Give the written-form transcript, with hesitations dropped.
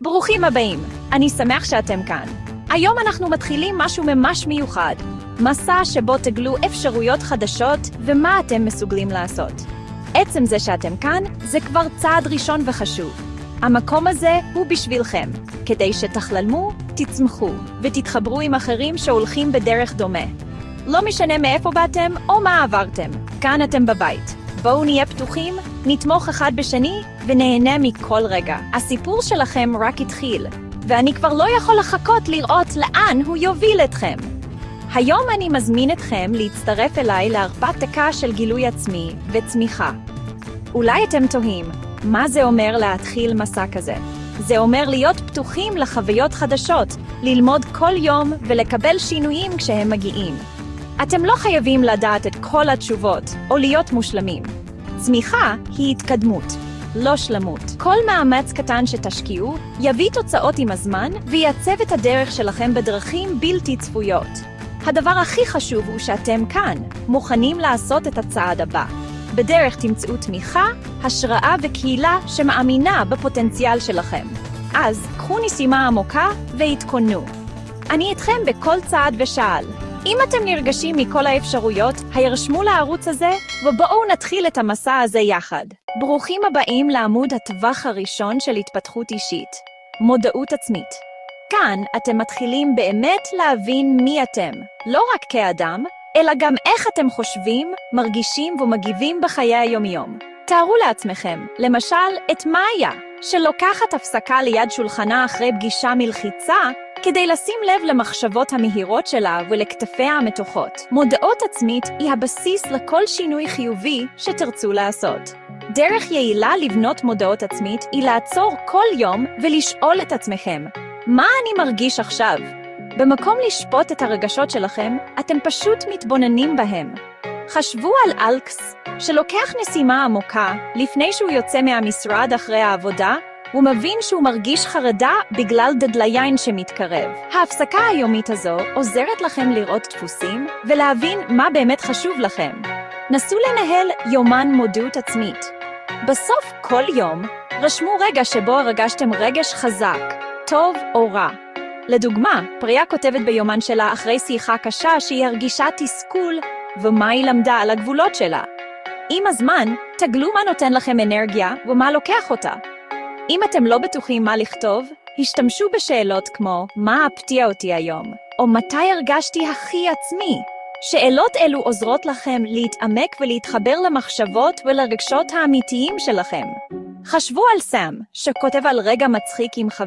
ברוכים הבאים, אני שמח שאתם כאן. היום אנחנו מתחילים משהו ממש מיוחד, מסע שבו תגלו אפשרויות חדשות ומה אתם מסוגלים לעשות. עצם זה שאתם כאן זה כבר צעד ראשון וחשוב. המקום הזה הוא בשבילכם, כדי שתחלמו, תצמחו ותתחברו עם אחרים שהולכים בדרך דומה. לא משנה מאיפה באתם או מה עברתם, כאן אתם בבית. בואו נהיה פתוחים, נתמוך אחד בשני ונהנה מכל רגע. הסיפור שלכם רק התחיל, ואני כבר לא יכול לחכות לראות לאן הוא יוביל אתכם. היום אני מזמין אתכם להצטרף אליי להרפתקה של גילוי עצמי וצמיחה. אולי אתם תוהים, מה זה אומר להתחיל מסע כזה? זה אומר להיות פתוחים לחוויות חדשות, ללמוד כל יום ולקבל שינויים כשהם מגיעים. אתם לא חייבים לדעת את כל התשובות או להיות מושלמים. צמיחה היא התקדמות, לא שלמות. כל מאמץ קטן שתשקיעו יביא תוצאות עם הזמן ויעצב את הדרך שלכם בדרכים בלתי צפויות. הדבר הכי חשוב הוא שאתם כאן, מוכנים לעשות את הצעד הבא. בדרך תמצאו תמיכה, השראה וקהילה שמאמינה בפוטנציאל שלכם. אז קחו נשימה עמוקה והתכוננו. אני איתכם בכל צעד ושעל. אם אתם נרגשים מכל האפשרויות, הירשמו לערוץ הזה ובואו נתחיל את המסע הזה יחד. ברוכים הבאים לעמוד הטווח הראשון של התפתחות אישית, מודעות עצמית. כאן אתם מתחילים באמת להבין מי אתם, לא רק כאדם, אלא גם איך אתם חושבים, מרגישים ומגיבים בחיי היומיום. תארו לעצמכם, למשל, את מאיה, שלוקחת הפסקה ליד שולחנה אחרי פגישה מלחיצה, כדי לשים לב למחשבות המהירות שלה ולכתפיה המתוחות. מודעות עצמית היא הבסיס לכל שינוי חיובי שתרצו לעשות. דרך יעילה לבנות מודעות עצמית היא לעצור כל יום ולשאול את עצמכם, מה אני מרגיש עכשיו? במקום לשפוט את הרגשות שלכם, אתם פשוט מתבוננים בהם. חשבו על אלכס, שלוקח נשימה עמוקה לפני שהוא יוצא מהמשרד אחרי העבודה, הוא מבין שהוא מרגיש חרדה בגלל דדליין שמתקרב. ההפסקה היומית הזו עוזרת לכם לראות דפוסים ולהבין מה באמת חשוב לכם. נסו לנהל יומן מודעות עצמית. בסוף כל יום, רשמו רגע שבו הרגשתם רגש חזק, טוב או רע. לדוגמה, פריה כותבת ביומן שלה אחרי שיחה קשה שהיא הרגישה תסכול ומה היא למדה על הגבולות שלה. עם הזמן, תגלו מה נותן לכם אנרגיה ומה לוקח אותה. אם אתם לא בטוחים מה לכתוב, השתמשו בשאלות כמו מה הפתיע אותי היום, או מתי הרגשתי הכי עצמי. שאלות אלו עוזרות לכם להתעמק ולהתחבר למחשבות ולרגשות האמיתיים שלכם. חשבו על סם, שכותב על רגע מצחיק עם חבר.